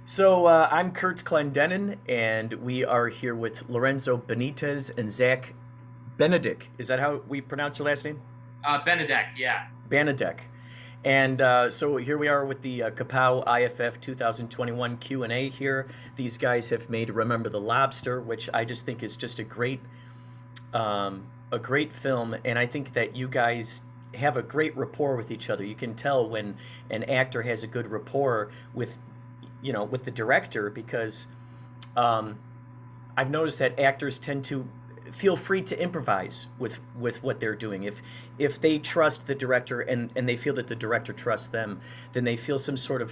I'm Kurt Clendenin, and we are here with Lorenzo Benitez and Zack Benedek. Is that how we pronounce your last name? Benedek, yeah. Benedek. And here we are with the KaPow IFF 2021 Q&A here. These guys have made Remember the Lobster, which I just think is just a great film, and I think that you guys have a great rapport with each other. You can tell when an actor has a good rapport with the director because um, I've noticed that actors tend to feel free to improvise with what they're doing. If they trust the director and they feel that the director trusts them, then they feel some sort of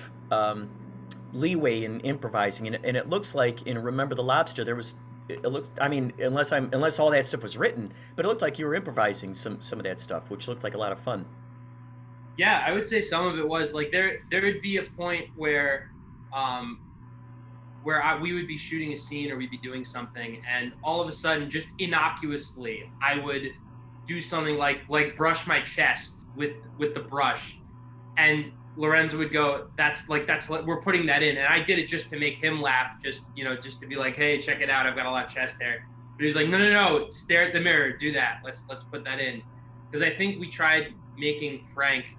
leeway in improvising. And it looks like in Remember the Lobster there was it looks I mean unless all that stuff was written, but it looked like you were improvising some of that stuff, which looked like a lot of fun. Yeah, I would say some of it was like there would be a point um we would be shooting a scene or we'd be doing something, and all of a sudden, just innocuously, I would do something like brush my chest with the brush, and Lorenzo would go, that's we're putting that in," and I did it just to make him laugh, just to be like, "Hey, check it out, I've got a lot of chest hair." But he was like, "No, no, no, stare at the mirror, do that. Let's put that in," because I think we tried making Frank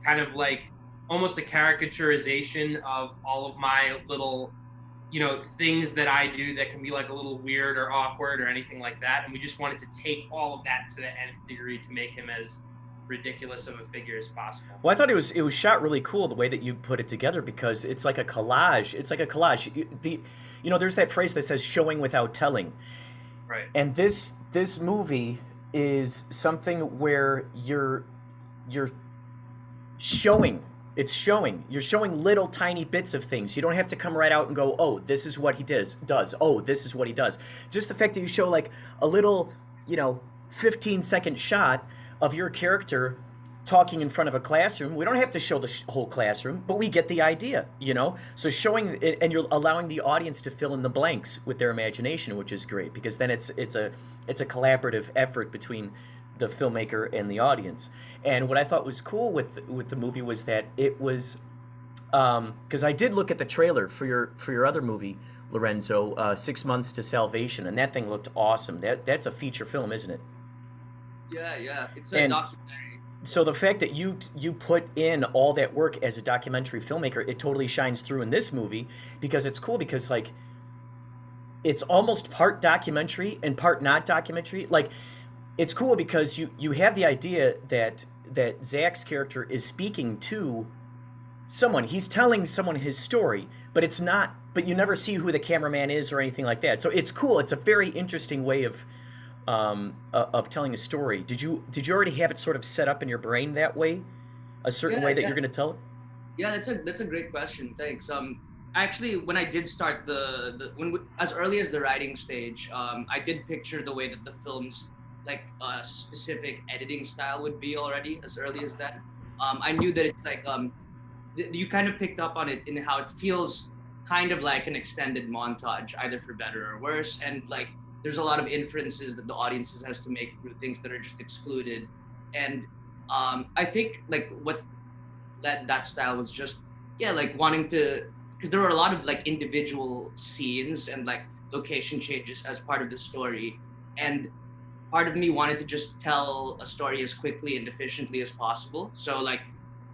kind of like almost a caricaturization of all of my little things that I do that can be like a little weird or awkward or anything like that. And we just wanted to take all of that to the nth degree to make him as ridiculous of a figure as possible. Well, I thought it was shot really cool the way that you put it together because it's like a collage. It's like a collage. There's that phrase that says "showing without telling," Right. and this movie is something where you're showing. It's showing. You're showing little tiny bits of things. You don't have to come right out and go, "Oh, this is what he does. Oh, this is what he does." Just the fact that you show like a little, 15-second shot of your character talking in front of a classroom. We don't have to show the whole classroom, but we get the idea. So showing it, and you're allowing the audience to fill in the blanks with their imagination, which is great because then it's a collaborative effort between the filmmaker and the audience. And what I thought was cool with the movie was that it was because I did look at the trailer for your other movie, Lorenzo, 6 Months to Salvation, and that thing looked awesome. That's a feature film, isn't it? Yeah, yeah. It's a And documentary. so the fact that you put in all that work as a documentary filmmaker, it totally shines through in this movie because it's cool because like it's almost part documentary and part not documentary. Like it's cool because you have the idea that Zach's character is speaking to someone. He's telling someone his story, but it's not. But you never see who the cameraman is or anything like that. So it's cool. It's a very interesting way of telling a story. Did you already have it sort of set up in your brain that way, a certain Yeah, way that yeah, you're going to tell it? yeah. That's a great question. Thanks. Actually, when I did start as early as the writing stage, I did picture the way that the film's like specific editing style would be already as early as that. I knew that it's like you kind of picked up on it in how it feels kind of like an extended montage, either for better or worse, and like there's a lot of inferences that the audiences has to make through things that are just excluded. And I think like what led that style was just, yeah, like wanting to, because there were a lot of like individual scenes and like location changes as part of the story, and part of me wanted to just tell a story as quickly and efficiently as possible. So like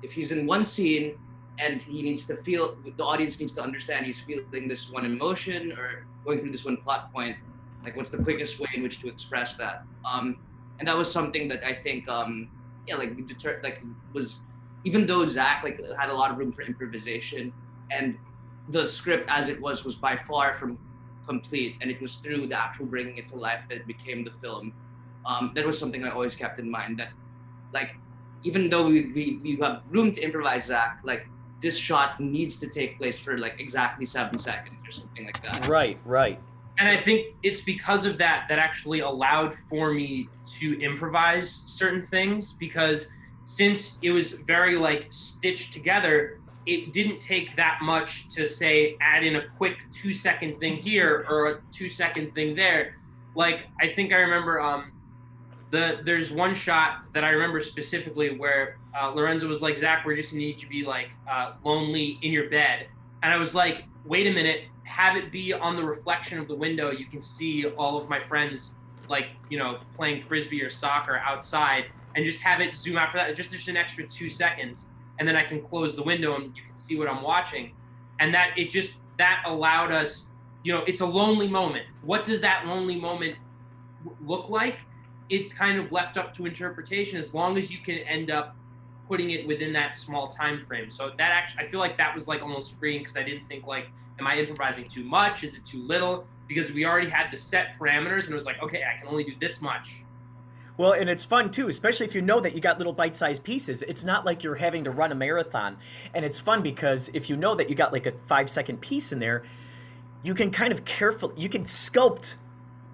if he's in one scene and he needs to feel, the audience needs to understand he's feeling this one emotion or going through this one plot point, like what's the quickest way in which to express that. And that was something that I think yeah, like was, even though Zach like had a lot of room for improvisation, and the script as it was by far from complete, and it was through the actual bringing it to life that it became the film. That was something I always kept in mind, that like even though we have room to improvise, Zach, like this shot needs to take place for like exactly 7 seconds or something like that. Right, right. And So I think it's because of that actually allowed for me to improvise certain things, because since it was very like stitched together, it didn't take that much to say add in a quick 2 second thing here or a 2 second thing there. Like I think I remember there's one shot that I remember specifically where Lorenzo was like, "Zach, we're just gonna need you to be like lonely in your bed," and I was like, wait a minute, have it be on the reflection of the window. You can see all of my friends, like, playing Frisbee or soccer outside, and just have it zoom out for that. Just an extra 2 seconds. And then I can close the window and you can see what I'm watching. And that allowed us, it's a lonely moment. What does that lonely moment look like? It's kind of left up to interpretation, as long as you can end up putting it within that small time frame. So that actually, I feel like that was like almost freeing, because I didn't think like, am I improvising too much? Is it too little? Because we already had the set parameters, and it was like, okay, I can only do this much. Well, and it's fun too, especially if you know that you got little bite-sized pieces. It's not like you're having to run a marathon. And it's fun because if you know that you got like a 5-second piece in there, you can kind of you can sculpt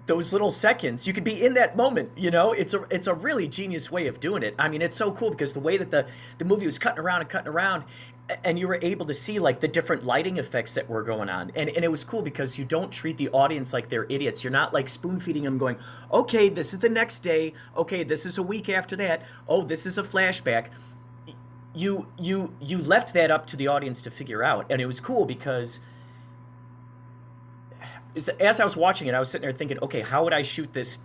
those little seconds. You could be in that moment, It's a really genius way of doing it. I mean, it's so cool because the way that the movie was cutting around, and you were able to see like the different lighting effects that were going on. And it was cool because you don't treat the audience like they're idiots. You're not like spoon feeding them going, okay, this is the next day. Okay, this is a week after that. Oh, this is a flashback. You left that up to the audience to figure out. And it was cool because as I was watching it, I was sitting there thinking, okay, how would I shoot this?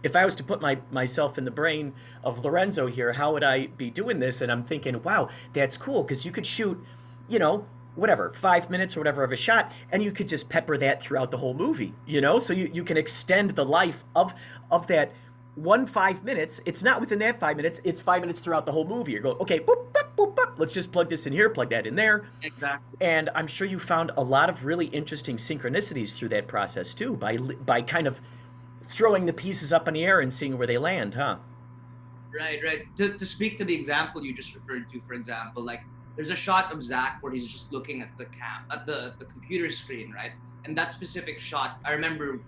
If I was to put myself in the brain of Lorenzo here, how would I be doing this? And I'm thinking, wow, that's cool, because you could shoot, whatever, 5 minutes or whatever of a shot, and you could just pepper that throughout the whole movie, So you can extend the life of that 5 minutes. It's not within that 5 minutes, it's 5 minutes throughout the whole movie. You're going, okay, boop, boop, boop, boop, let's just plug this in here, plug that in there. Exactly. And I'm sure you found a lot of really interesting synchronicities through that process too, by kind of throwing the pieces up in the air and seeing where they land, huh? Right. To speak to the example you just referred to, for example, like there's a shot of Zack where he's just looking at the computer screen, right? And that specific shot, I remember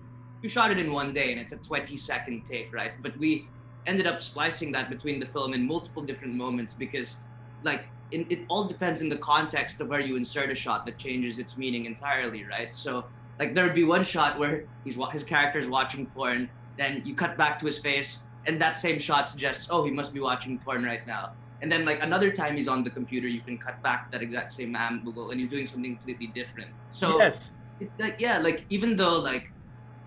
we shot it in one day, and it's a 20-second take, right? But we ended up splicing that between the film in multiple different moments, because like it all depends in the context of where you insert a shot that changes its meaning entirely, right? So like there would be one shot where his character's watching porn, then you cut back to his face, and that same shot suggests, oh, he must be watching porn right now. And then like another time he's on the computer, you can cut back to that exact same angle, and he's doing something completely different. So yes, like even though like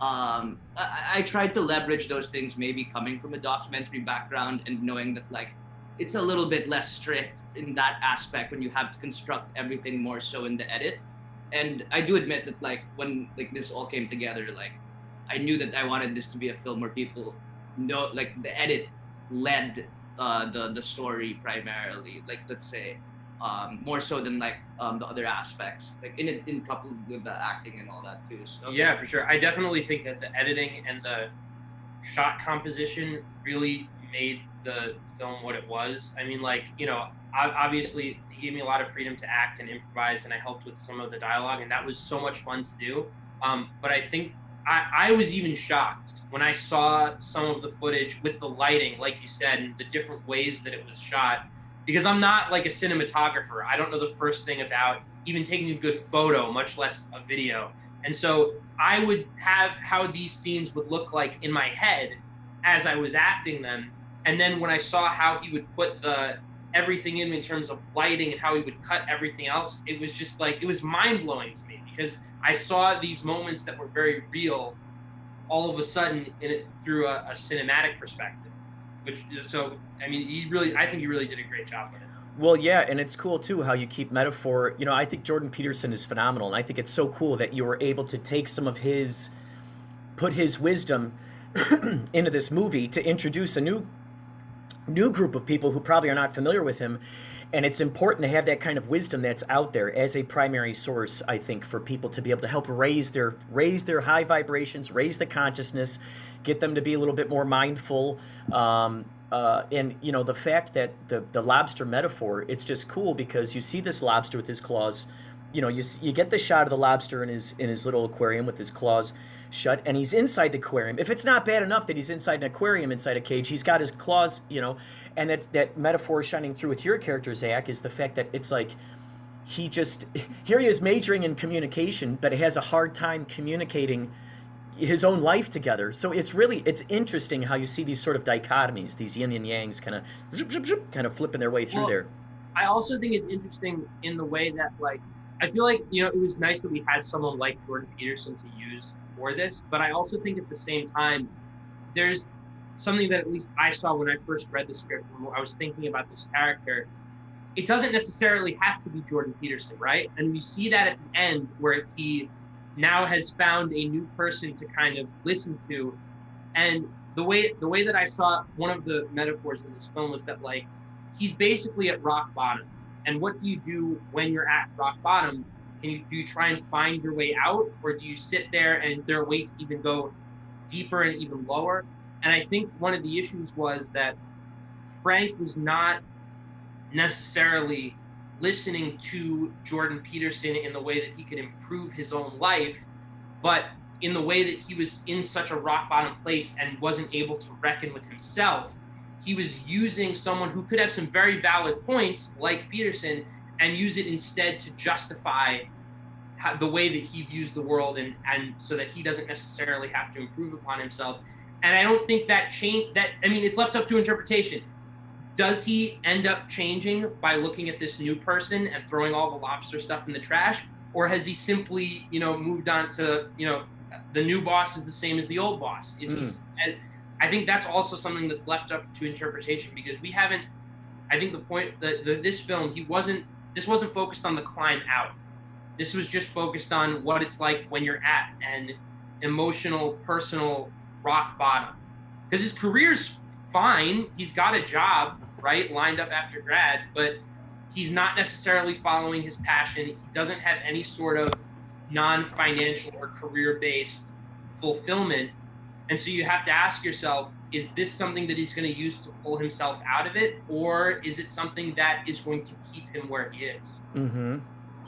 I tried to leverage those things, maybe coming from a documentary background and knowing that like it's a little bit less strict in that aspect when you have to construct everything more so in the edit. And I do admit that like when like this all came together, like I knew that I wanted this to be a film where people know like the edit led the story primarily, like let's say more so than like the other aspects, like in coupled with the acting and all that too. So Yeah, for sure. I definitely think that the editing and the shot composition really made the film what it was. I mean, like, obviously he gave me a lot of freedom to act and improvise, and I helped with some of the dialogue, and that was so much fun to do. But I think I was even shocked when I saw some of the footage with the lighting, like you said, and the different ways that it was shot, because I'm not like a cinematographer. I don't know the first thing about even taking a good photo, much less a video. And so I would have how these scenes would look like in my head as I was acting them. And then when I saw how he would put everything in terms of lighting and how he would cut everything else, it was just like, it was mind blowing to me, because I saw these moments that were very real all of a sudden through a cinematic perspective. I mean, I think you really did a great job with it. Well, yeah, and it's cool too how you keep metaphor. I think Jordan Peterson is phenomenal, and I think it's so cool that you were able to take some of put his wisdom into this movie to introduce a new group of people who probably are not familiar with him. And it's important to have that kind of wisdom that's out there as a primary source, I think, for people to be able to help raise their high vibrations, raise the consciousness, get them to be a little bit more mindful. And the fact that the lobster metaphor, it's just cool because you see this lobster with his claws. You get the shot of the lobster in his little aquarium with his claws shut, and he's inside the aquarium. If it's not bad enough that he's inside an aquarium, inside a cage, he's got his claws, and that metaphor shining through with your character, Zack, is the fact that it's like here he is majoring in communication, but has a hard time communicating his own life together. So it's interesting how you see these sort of dichotomies, these yin and yangs kind of flipping their way through there. I also think it's interesting in the way that, like, I feel like, you know, it was nice that we had someone like Jordan Peterson to use for this, but I also think at the same time, there's something that at least I saw when I first read the script, when I was thinking about this character. It doesn't necessarily have to be Jordan Peterson, right? And we see that at the end where he now has found a new person to kind of listen to. And the way that I saw one of the metaphors in this film was that, like, he's basically at rock bottom. And what do you do when you're at rock bottom? Do you try and find your way out, or do you sit there, and is there a way to even go deeper and even lower? And I think one of the issues was that Frank was not necessarily listening to Jordan Peterson in the way that he could improve his own life, but in the way that he was in such a rock bottom place and wasn't able to reckon with himself. He was using someone who could have some very valid points, like Peterson, and use it instead to justify the way that he views the world, and so that he doesn't necessarily have to improve upon himself. And I don't think that it's left up to interpretation. Does he end up changing by looking at this new person and throwing all the lobster stuff in the trash? Or has he simply, moved on to, the new boss is the same as the old boss? And I think that's also something that's left up to interpretation, because I think the point that this film, this wasn't focused on the climb out. This was just focused on what it's like when you're at an emotional, personal rock bottom. Because his career's fine. He's got a job, right, lined up after grad, but he's not necessarily following his passion. He doesn't have any sort of non-financial or career-based fulfillment. And so you have to ask yourself, is this something that he's going to use to pull himself out of it, or is it something that is going to keep him where he is? Mm-hmm.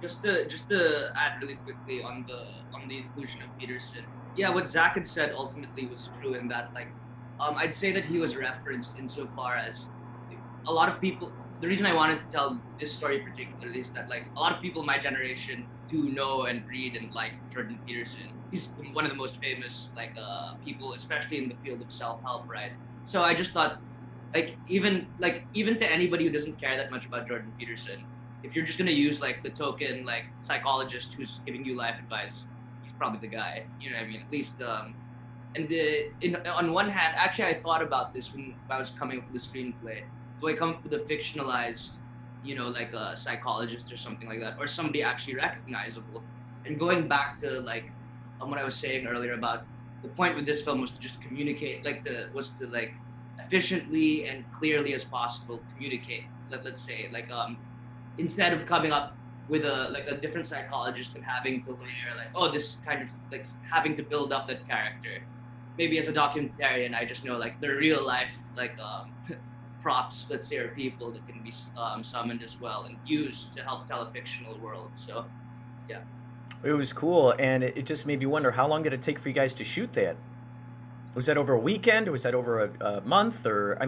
Just to add really quickly on the inclusion of Peterson, yeah, what Zack had said ultimately was true in that, like, I'd say that he was referenced insofar as a lot of people. The reason I wanted to tell this story particularly is that, like, a lot of people in my generation do know and read and like Jordan Peterson. He's one of the most famous people, especially in the field of self-help, right? So I just thought, even to anybody who doesn't care that much about Jordan Peterson, if you're just gonna use like the token like psychologist who's giving you life advice, he's probably the guy. You know what I mean? At least. On one hand, actually, I thought about this when I was coming up with the screenplay. Do I come up with a fictionalized, like a psychologist or something like that, or somebody actually recognizable? And going back to what I was saying earlier about the point with this film was to just communicate, efficiently and clearly as possible communicate. Let's say instead of coming up with a different psychologist and having to layer this kind of having to build up that character. Maybe as a documentarian, I just know the real life props, let's say, or people that can be summoned as well and used to help tell a fictional world. So, yeah. It was cool, and it just made me wonder, how long did it take for you guys to shoot that? Was that over a weekend, or was that over a month, or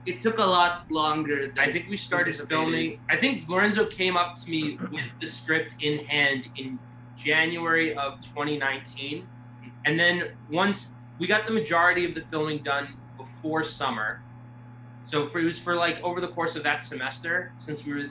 It took a lot longer than I think we started filming. I think Lorenzo came up to me with the script in hand in January of 2019. And then once we got the majority of the filming done before summer. So it was for over the course of that semester, since we were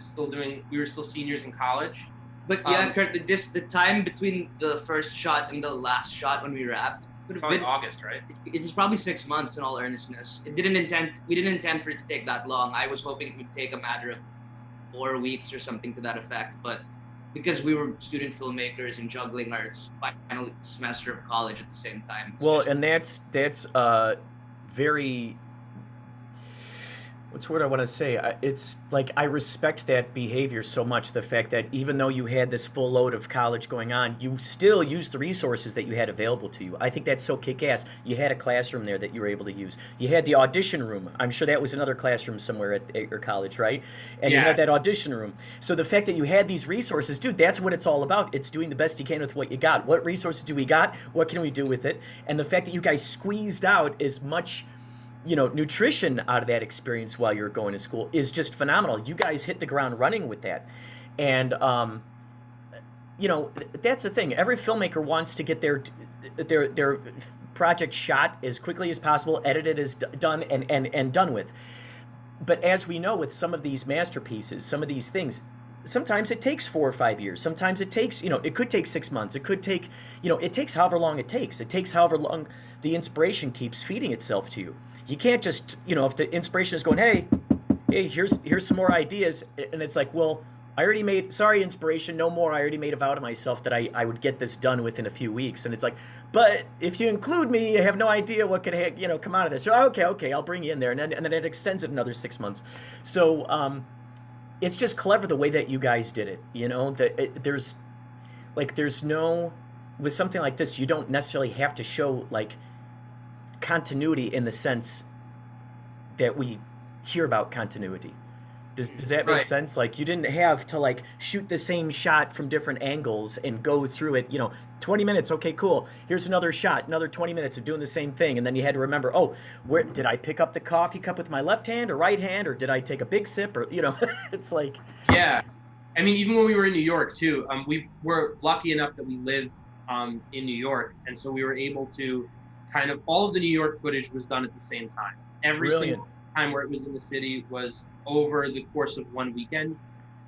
still seniors in college. But yeah, Kurt, the time between the first shot and the last shot when we wrapped could have Probably been August, right? It was probably 6 months in all earnestness. We didn't intend for it to take that long. I was hoping it would take a matter of 4 weeks or something to that effect. But because we were student filmmakers and juggling our final semester of college at the same time. And that's very. What's the word I want to say? It's like, I respect that behavior so much. The fact that even though you had this full load of college going on, you still used the resources that you had available to you. I think that's so kick-ass. You had a classroom there that you were able to use. You had the audition room. I'm sure that was another classroom somewhere at your college, right? And you had that audition room. So the fact that you had these resources, dude, that's what it's all about. It's doing the best you can with what you got. What resources do we got? What can we do with it? And the fact that you guys squeezed out as much nutrition out of that experience while you're going to school is just phenomenal. You guys hit the ground running with that. And, that's the thing. Every filmmaker wants to get their project shot as quickly as possible, edited as done, and done with. But as we know with some of these masterpieces, some of these things, sometimes it takes 4 or 5 years. Sometimes it takes, it could take 6 months. It could take, it takes however long it takes. It takes however long the inspiration keeps feeding itself to you. You can't just, if the inspiration is going, hey, here's some more ideas, and it's like, well, I already made, sorry, inspiration, no more. I already made a vow to myself that I would get this done within a few weeks. And it's like, but if you include me, I have no idea what could, come out of this. So, okay, I'll bring you in there. And then it extends it another 6 months. So, it's just clever the way that you guys did it. There's no, with something like this, you don't necessarily have to show like continuity in the sense that we hear about continuity. Does that make Right. sense? Like, you didn't have to like shoot the same shot from different angles and go through it, 20 minutes, okay, cool. Here's another shot, another 20 minutes of doing the same thing, and then you had to remember, oh, where did I pick up the coffee cup with my left hand or right hand, or did I take a big sip, or it's like, Yeah. I mean, even when we were in New York too, we were lucky enough that we lived in New York, and so we were able to kind of, all of the New York footage was done at the same time. Every brilliant. single time where it was in the city was over the course of one weekend,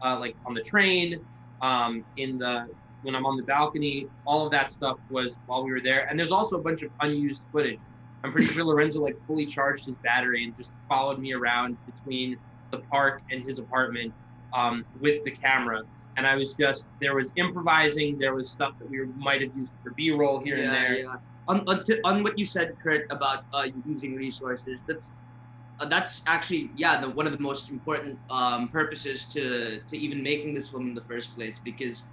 like on the train, when I'm on the balcony, all of that stuff was while we were there. And there's also a bunch of unused footage. I'm pretty sure Lorenzo like fully charged his battery and just followed me around between the park and his apartment with the camera. And there was improvising, there was stuff that we might have used for B-roll here and there. Yeah. On what you said, Kurt, about using resources, that's actually one of the most important purposes to even making this film in the first place. Because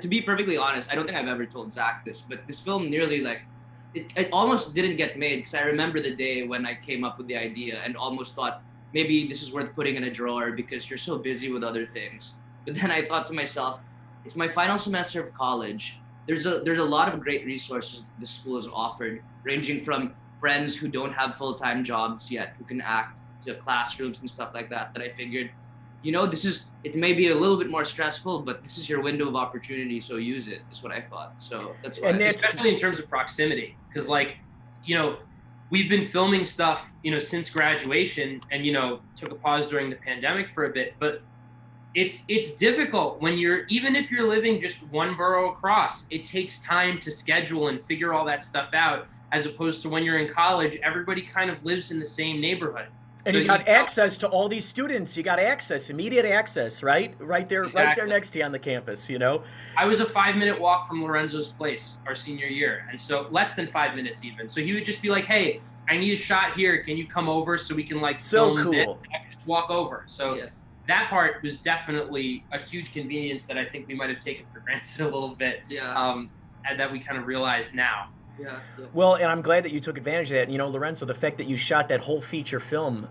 to be perfectly honest, I don't think I've ever told Zack this, but this film nearly it almost didn't get made, because I remember the day when I came up with the idea and almost thought maybe this is worth putting in a drawer because you're so busy with other things. But then I thought to myself, it's my final semester of college. There's a lot of great resources the school has offered, ranging from friends who don't have full-time jobs yet who can act, to classrooms and stuff like that I figured, it may be a little bit more stressful, but this is your window of opportunity, so use it, is what I thought. So that's why. And Especially in terms of proximity, because we've been filming stuff, since graduation, and, took a pause during the pandemic for a bit, but it's difficult when even if you're living just one borough across, it takes time to schedule and figure all that stuff out, as opposed to when you're in college, everybody kind of lives in the same neighborhood. And So you got access to all these students. You got immediate access, right? Right there Exactly. next to you on the campus, I was a 5-minute walk from Lorenzo's place our senior year, and so less than 5 minutes even. So he would just be like, "Hey, I need a shot here. Can you come over so we can So film this?" cool. I could just walk over. So Yeah. that part was definitely a huge convenience that I think we might have taken for granted a little bit, and that we kind of realize now. Yeah. Well, and I'm glad that you took advantage of that. Lorenzo, the fact that you shot that whole feature film,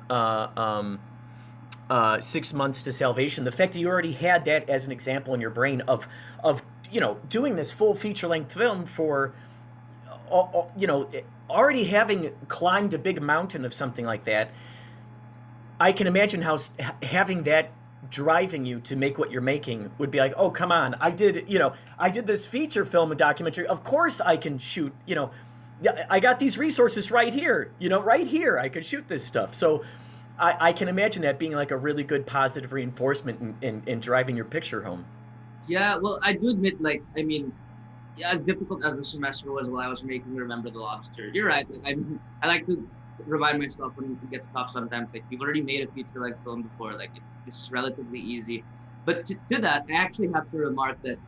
6 months to salvation, the fact that you already had that as an example in your brain of doing this full feature length film for, already having climbed a big mountain of something like that. I can imagine how having that driving you to make what you're making would be like, oh, come on, I did this feature film and documentary, of course I can shoot, I got these resources right here, right here, I could shoot this stuff. So I can imagine that being like a really good positive reinforcement in driving your picture home. Yeah, well, I do admit, as difficult as the semester was while I was making Remember the Lobster, you're right. I like to remind myself when it gets tough sometimes, you've already made a feature-length film before, this is relatively easy. But to that, I actually have to remark that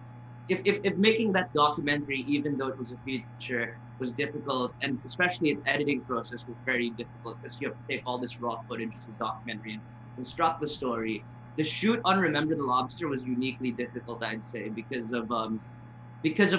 if making that documentary, even though it was a feature, was difficult, and especially its editing process was very difficult, because you have to take all this raw footage as a documentary and construct the story. The shoot on Remember the Lobster was uniquely difficult, I'd say, because of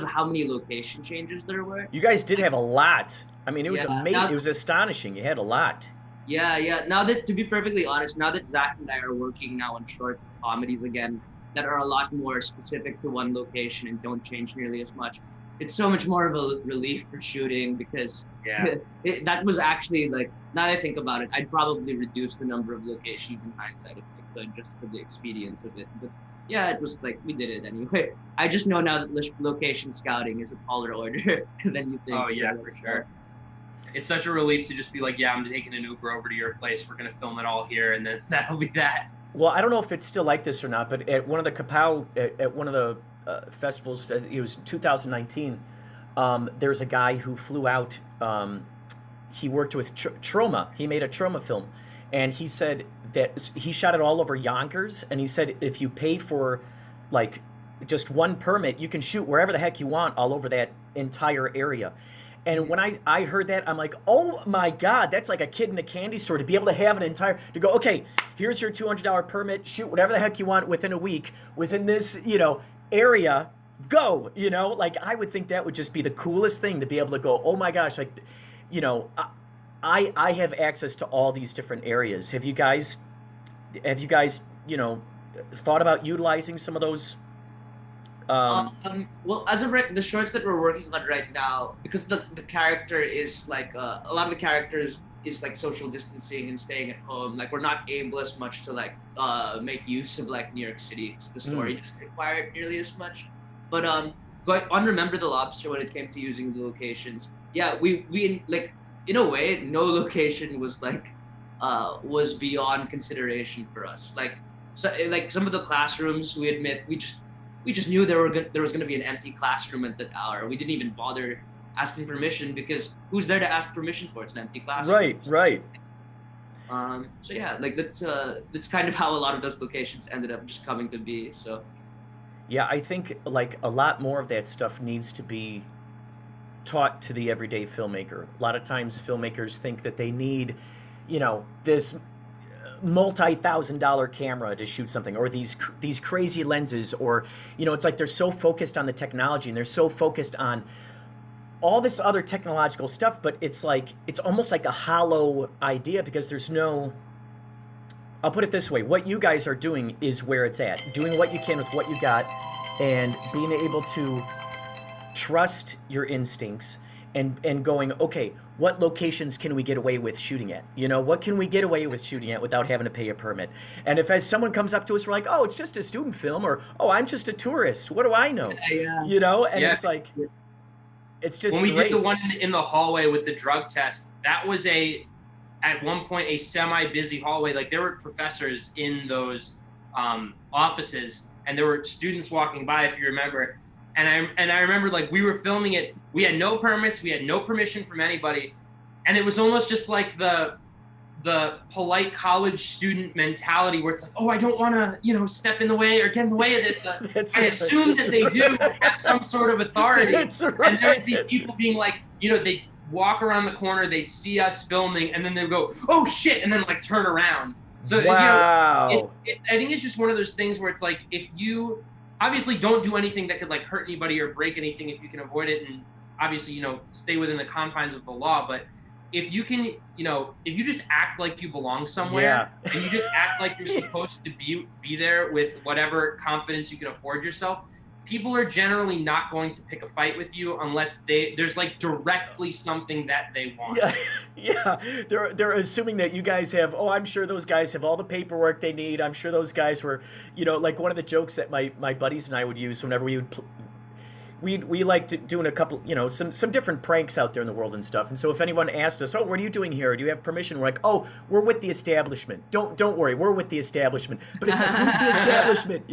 how many location changes there were. You guys did have a lot. I mean, it was amazing. Now, it was astonishing. You had a lot. Yeah. Now that, to be perfectly honest, now that Zack and I are working now on short comedies again that are a lot more specific to one location and don't change nearly as much, it's so much more of a relief for shooting, because that was actually, now that I think about it, I'd probably reduce the number of locations in hindsight if I could, just for the experience of it. But yeah, it was we did it anyway. I just know now that location scouting is a taller order than you think. Oh yeah, for sure. It's such a relief to just be like, yeah, I'm taking an Uber over to your place. We're gonna film it all here, and then that'll be that. Well, I don't know if it's still like this or not, but at one of the KaPow, at one of the festivals, it was 2019. There's a guy who flew out. He worked with Troma. He made a Troma film, and he said that he shot it all over Yonkers. And he said if you pay for like just one permit, you can shoot wherever the heck you want all over that entire area. And when I heard that, I'm like, oh my God, that's like a kid in a candy store to be able to have an entire, to go, okay, here's your $200 permit, shoot whatever the heck you want within a week, within this, area, go, like I would think that would just be the coolest thing to be able to go, oh my gosh, like, you know, I have access to all these different areas. Have you guys, thought about utilizing some of those? Well, as of the shorts that we're working on right now, because the character is like a lot of the characters is like social distancing and staying at home. Like we're not able as much to like make use of like New York City. 'Cause the story doesn't require it nearly as much. But going on, Remember the Lobster, when it came to using the locations, yeah, we like in a way no location was like was beyond consideration for us. Like so, like some of the classrooms, we admit we just knew there was going to be an empty classroom at that hour. We didn't even bother asking permission because who's there to ask permission for? It's an empty classroom. Right. So yeah, like that's kind of how a lot of those locations ended up just coming to be. So Yeah, I think like a lot more of that stuff needs to be taught to the everyday filmmaker. A lot of times filmmakers think that they need, this multi-thousand-dollar camera to shoot something, or these crazy lenses, or it's like they're so focused on the technology and they're so focused on all this other technological stuff, but it's like it's almost like a hollow idea because there's no, I'll put it this way, what you guys are doing is where it's at, doing what you can with what you got and being able to trust your instincts and going, okay, what locations can we get away with shooting at? What can we get away with shooting at without having to pay a permit? And if as someone comes up to us, we're like, oh, it's just a student film, or oh, I'm just a tourist. What do I know? And it's like, it's just when we great. did the one in the hallway with the drug test, that was at one point a semi-busy hallway. Like there were professors in those offices, and there were students walking by, if you remember. And I remember like we were filming it. We had no permits. We had no permission from anybody, and it was almost just like the polite college student mentality where it's like, oh, I don't want to step in the way or get in the way of this. I assume that they do have some sort of authority. That's right. And there'd be people being like, they walk around the corner, they'd see us filming, and then they'd go, oh shit, and then like turn around. So wow. I think it's just one of those things where it's like, if you obviously don't do anything that could like hurt anybody or break anything if you can avoid it, and obviously stay within the confines of the law. But if you can, if you just act like you belong somewhere, and you just act like you're supposed to be there with whatever confidence you can afford yourself, people are generally not going to pick a fight with you unless there's like directly something that they want. Yeah. They're assuming that you guys have, oh, I'm sure those guys have all the paperwork they need. I'm sure those guys were, like one of the jokes that my buddies and I would use whenever we liked doing a couple, some different pranks out there in the world and stuff. And so if anyone asked us, oh, what are you doing here? Do you have permission? We're like, oh, we're with the establishment. Don't worry, we're with the establishment. But it's like, who's the establishment?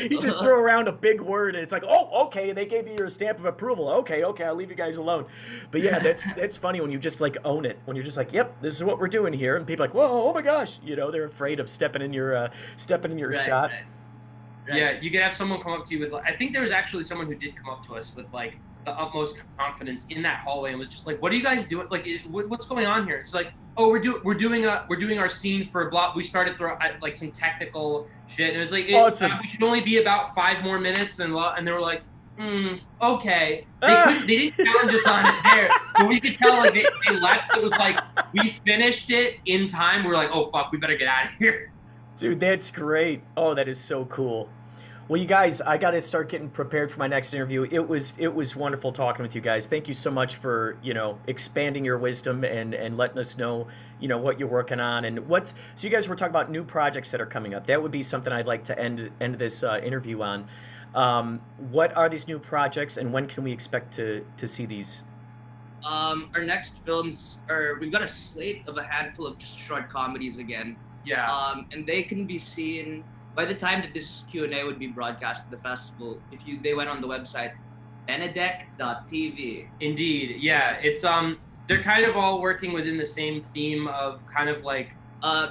You just throw around a big word and it's like, oh, okay, they gave you your stamp of approval. Okay, I'll leave you guys alone. But yeah, that's funny when you just like own it. When you're just like, yep, this is what we're doing here, and people are like, whoa, oh my gosh, they're afraid of stepping in your shot. Right. Yeah, you could have someone come up to you with, I think there was actually someone who did come up to us with like the utmost confidence in that hallway and was just like, what are you guys doing? Like, what's going on here? It's like, oh, we're doing our scene for a block. We started throwing like some technical shit, and it was like, awesome. We should only be about 5 more minutes, and they were like, okay. They didn't challenge us on it there, but we could tell like they left. So it was like we finished it in time. We were like, oh fuck, we better get out of here. Dude, that's great. Oh, that is so cool. Well, you guys, I got to start getting prepared for my next interview. It was wonderful talking with you guys. Thank you so much for, expanding your wisdom and letting us know, what you're working on and so you guys were talking about new projects that are coming up. That would be something I'd like to end this interview on. What are these new projects and when can we expect to see these? Our next films we've got a slate of a handful of just short comedies again. Yeah. And they can be seen by the time that this Q&A would be broadcast at the festival. If they went on the website, Benedek.tv. Indeed. Yeah. It's they're kind of all working within the same theme of kind of like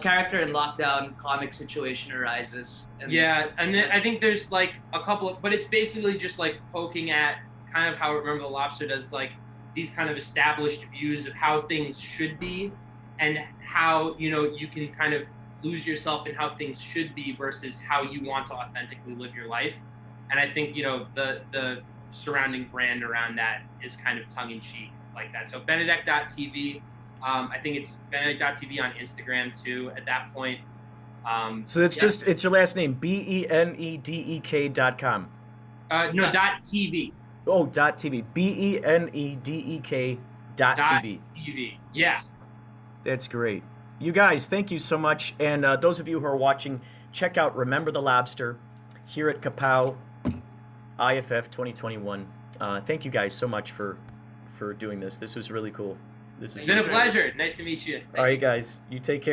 Character in lockdown, comic situation arises. Yeah, and then I think there's like a couple of, but it's basically just like poking at kind of how Remember the Lobster does, like these kind of established views of how things should be, and how you can kind of lose yourself in how things should be versus how you want to authentically live your life. And I think the surrounding brand around that is kind of tongue in cheek like that. So Benedek.tv. I think it's Benedek.tv on Instagram too. At that point. So that's just, it's your last name, BENEDEK.com. No, .tv. Oh, .tv. BENEDEK.tv. .tv. Yeah. That's great. You guys, thank you so much. And those of you who are watching, check out Remember the Lobster here at KaPow IFF 2021. Thank you guys so much for doing this. This was really cool. It's been a pleasure. Nice to meet you. All right, guys. You take care.